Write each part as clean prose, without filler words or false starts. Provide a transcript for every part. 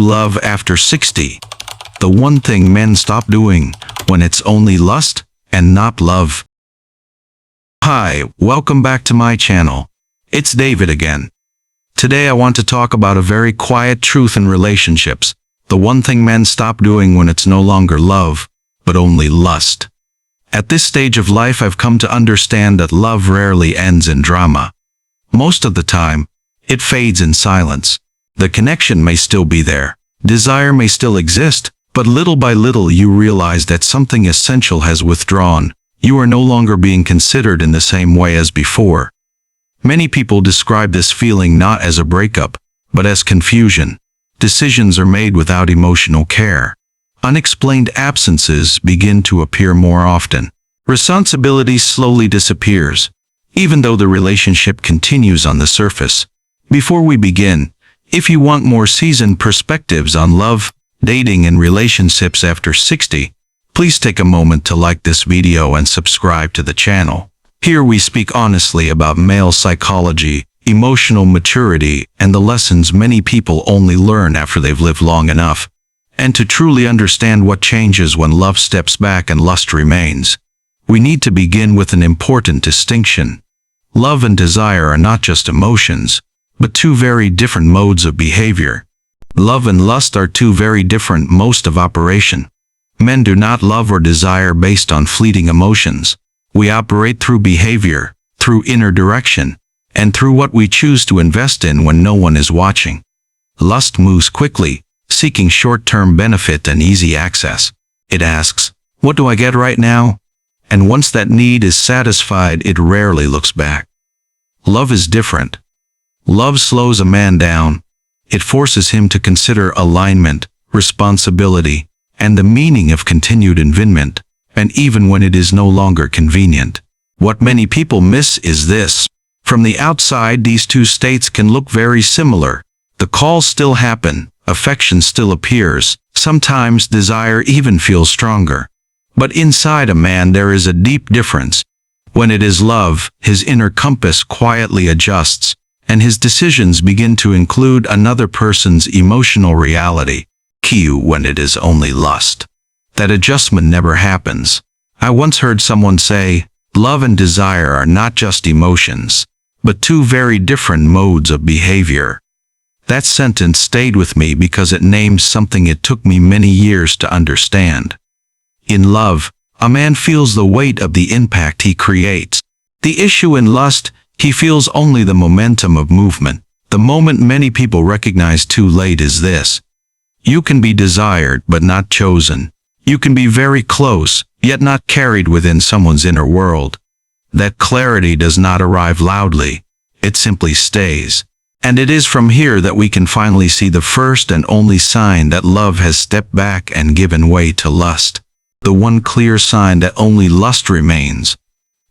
Love after 60. The one thing men stop doing when it's only lust and not love. Hi, welcome back to my channel. It's David again. Today I want to talk about a very quiet truth in relationships. The one thing men stop doing when it's no longer love, but only lust. At this stage of life I've come to understand that love rarely ends in drama. Most of the time, it fades in silence. The connection may still be there. Desire may still exist, but little by little you realize that something essential has withdrawn. You are no longer being considered in the same way as before. Many people describe this feeling not as a breakup, but as confusion. Decisions are made without emotional care. Unexplained absences begin to appear more often. Responsibility slowly disappears, even though the relationship continues on the surface. Before we begin, if you want more seasoned perspectives on love, dating, and relationships after 60, please take a moment to like this video and subscribe to the channel. Here we speak honestly about male psychology, emotional maturity, and the lessons many people only learn after they've lived long enough, and to truly understand what changes when love steps back and lust remains. We need to begin with an important distinction. Love and desire are not just emotions, but two very different modes of behavior. Love and lust are two very different modes of operation. Men do not love or desire based on fleeting emotions. We operate through behavior, through inner direction, and through what we choose to invest in when no one is watching. Lust moves quickly, seeking short-term benefit and easy access. It asks, "What do I get right now?" And once that need is satisfied, it rarely looks back. Love is different. Love slows a man down. It forces him to consider alignment, responsibility, and the meaning of continued involvement, and even when it is no longer convenient. What many people miss is this. From the outside, these two states can look very similar. The calls still happen, affection still appears, sometimes desire even feels stronger. But inside a man there is a deep difference. When it is love, his inner compass quietly adjusts, and his decisions begin to include another person's emotional reality. When it is only lust, that adjustment never happens. I once heard someone say, "Love and desire are not just emotions, but two very different modes of behavior." That sentence stayed with me because it names something it took me many years to understand. In love, a man feels the weight of the impact he creates. The issue in lust, he feels only the momentum of movement. The moment many people recognize too late is this. You can be desired but not chosen. You can be very close, yet not carried within someone's inner world. That clarity does not arrive loudly. It simply stays. And it is from here that we can finally see the first and only sign that love has stepped back and given way to lust. The one clear sign that only lust remains.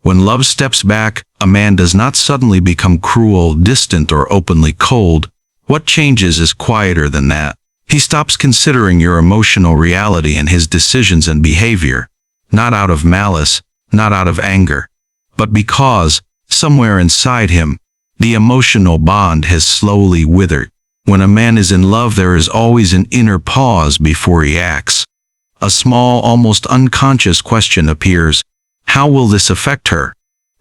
When love steps back, a man does not suddenly become cruel, distant, or openly cold. What changes is quieter than that. He stops considering your emotional reality in his decisions and behavior, not out of malice, not out of anger, but because, somewhere inside him, the emotional bond has slowly withered. When a man is in love, there is always an inner pause before he acts. A small, almost unconscious question appears. How will this affect her?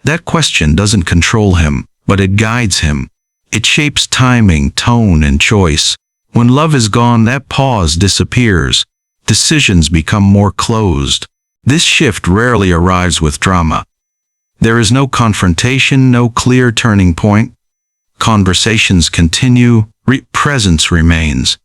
That question doesn't control him, but it guides him. It shapes timing, tone, and choice. When love is gone, that pause disappears. Decisions become more closed. This shift rarely arrives with drama. There is no confrontation, no clear turning point. Conversations continue, presence remains.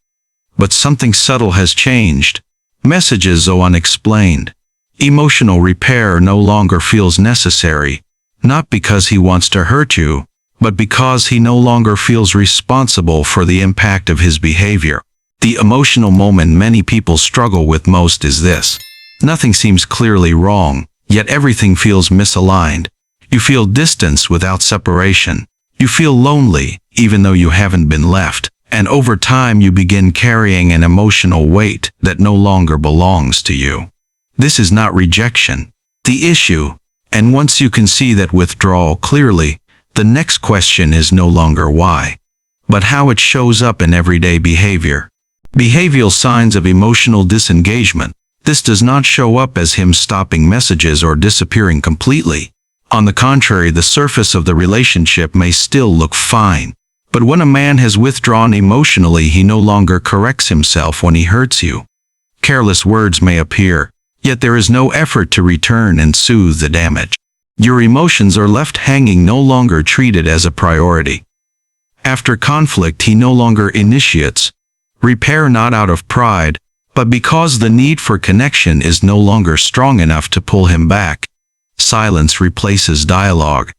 But something subtle has changed. Messages go unexplained. Emotional repair no longer feels necessary, not because he wants to hurt you, but because he no longer feels responsible for the impact of his behavior. The emotional moment many people struggle with most is this. Nothing seems clearly wrong, yet everything feels misaligned. You feel distance without separation. You feel lonely, even though you haven't been left. And over time you begin carrying an emotional weight that no longer belongs to you. This is not rejection. The issue, and once you can see that withdrawal clearly, the next question is no longer why, but how it shows up in everyday behavior. Behavioral signs of emotional disengagement. This does not show up as him stopping messages or disappearing completely. On the contrary, the surface of the relationship may still look fine. But when a man has withdrawn emotionally, he no longer corrects himself when he hurts you. Careless words may appear, yet there is no effort to return and soothe the damage. Your emotions are left hanging, no longer treated as a priority. After conflict, he no longer initiates repair, not out of pride, but because the need for connection is no longer strong enough to pull him back. Silence replaces dialogue.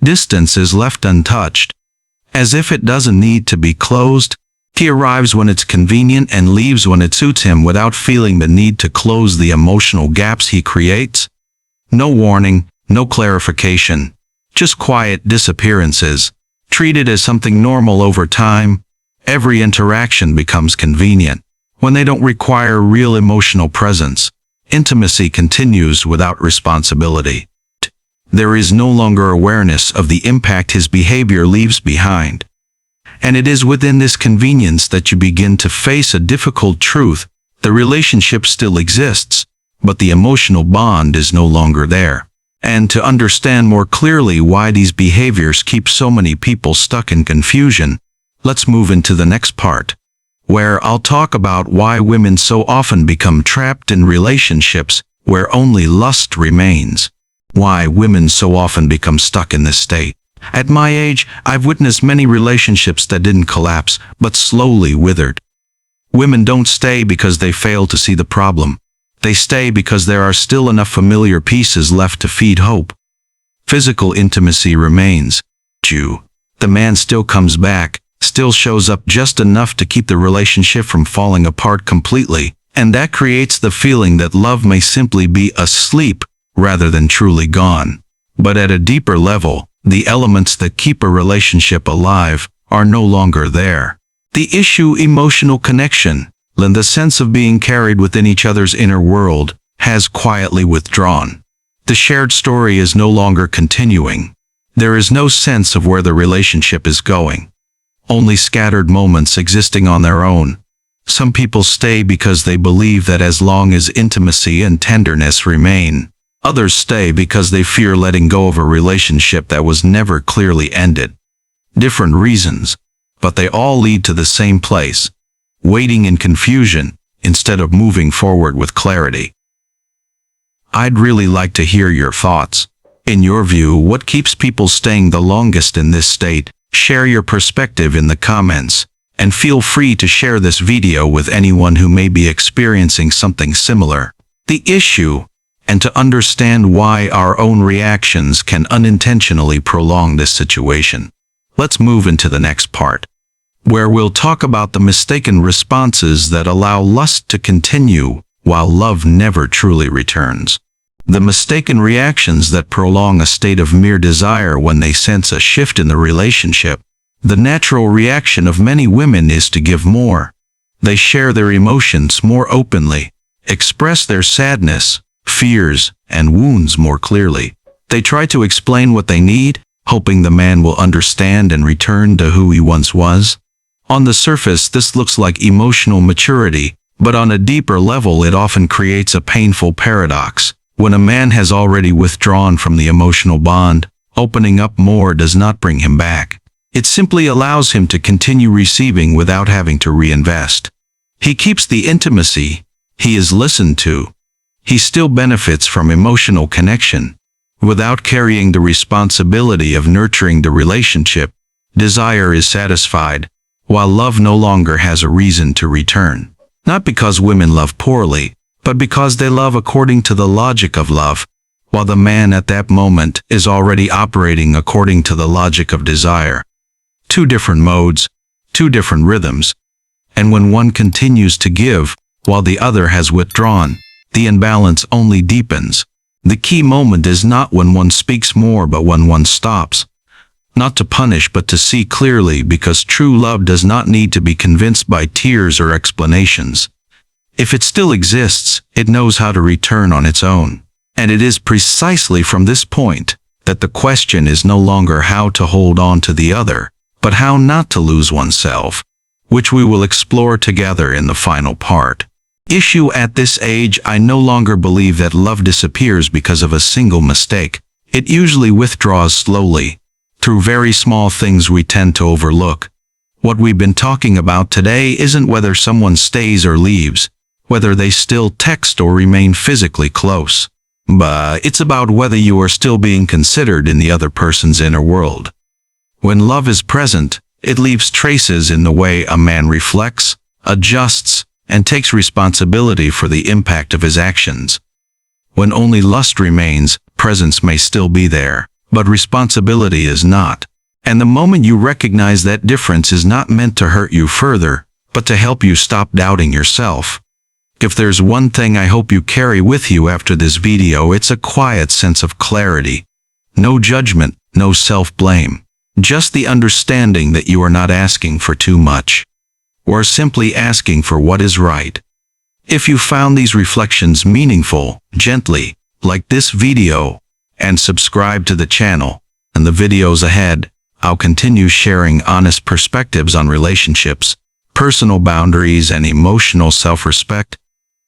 Distance is left untouched. As if it doesn't need to be closed, he arrives when it's convenient and leaves when it suits him without feeling the need to close the emotional gaps he creates. No warning, no clarification, just quiet disappearances, treated as something normal over time. Every interaction becomes convenient. When they don't require real emotional presence, intimacy continues without responsibility. There is no longer awareness of the impact his behavior leaves behind. And it is within this convenience that you begin to face a difficult truth. The relationship still exists, but the emotional bond is no longer there. And to understand more clearly why these behaviors keep so many people stuck in confusion, let's move into the next part, where I'll talk about why women so often become trapped in relationships where only lust remains. Why women so often become stuck in this state. At my age, I've witnessed many relationships that didn't collapse, but slowly withered. Women don't stay because they fail to see the problem. They stay because there are still enough familiar pieces left to feed hope. Physical intimacy remains. The man still comes back, still shows up just enough to keep the relationship from falling apart completely, and that creates the feeling that love may simply be asleep rather than truly gone. But at a deeper level, the elements that keep a relationship alive are no longer there. The issue, emotional connection, and the sense of being carried within each other's inner world, has quietly withdrawn. The shared story is no longer continuing. There is no sense of where the relationship is going. Only scattered moments existing on their own. Some people stay because they believe that as long as intimacy and tenderness remain. Others stay because they fear letting go of a relationship that was never clearly ended. Different reasons, but they all lead to the same place. Waiting in confusion, instead of moving forward with clarity. I'd really like to hear your thoughts. In your view, what keeps people staying the longest in this state? Share your perspective in the comments, and feel free to share this video with anyone who may be experiencing something similar. The issue, and to understand why our own reactions can unintentionally prolong this situation. Let's move into the next part, where we'll talk about the mistaken responses that allow lust to continue while love never truly returns. The mistaken reactions that prolong a state of mere desire when they sense a shift in the relationship. The natural reaction of many women is to give more. They share their emotions more openly, express their sadness, fears, and wounds more clearly. They try to explain what they need, hoping the man will understand and return to who he once was. On the surface, this looks like emotional maturity, but on a deeper level it often creates a painful paradox. When a man has already withdrawn from the emotional bond, opening up more does not bring him back. It simply allows him to continue receiving without having to reinvest. He keeps the intimacy, he is listened to. He still benefits from emotional connection, without carrying the responsibility of nurturing the relationship. Desire is satisfied, while love no longer has a reason to return. Not because women love poorly, but because they love according to the logic of love, while the man at that moment is already operating according to the logic of desire. Two different modes, two different rhythms, and when one continues to give, while the other has withdrawn, the imbalance only deepens. The key moment is not when one speaks more but when one stops. Not to punish but to see clearly, because true love does not need to be convinced by tears or explanations. If it still exists, it knows how to return on its own. And it is precisely from this point that the question is no longer how to hold on to the other, but how not to lose oneself. which we will explore together in the final part. Issue: at this age, I no longer believe that love disappears because of a single mistake. It usually withdraws slowly, through very small things we tend to overlook. What we've been talking about today isn't whether someone stays or leaves, whether they still text or remain physically close, but it's about whether you are still being considered in the other person's inner world. When love is present, it leaves traces in the way a man reflects, adjusts, and takes responsibility for the impact of his actions. When only lust remains, presence may still be there, but responsibility is not. And the moment you recognize that difference is not meant to hurt you further, but to help you stop doubting yourself. If there's one thing I hope you carry with you after this video, it's a quiet sense of clarity. No judgment, no self-blame. Just the understanding that you are not asking for too much, or simply asking for what is right. If you found these reflections meaningful, gently like this video, and subscribe to the channel. In the videos ahead, I'll continue sharing honest perspectives on relationships, personal boundaries, and emotional self-respect,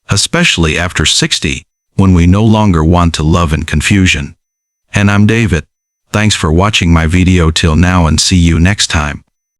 especially after 60, when we no longer want to love in confusion. And I'm David. Thanks for watching my video till now, and see you next time.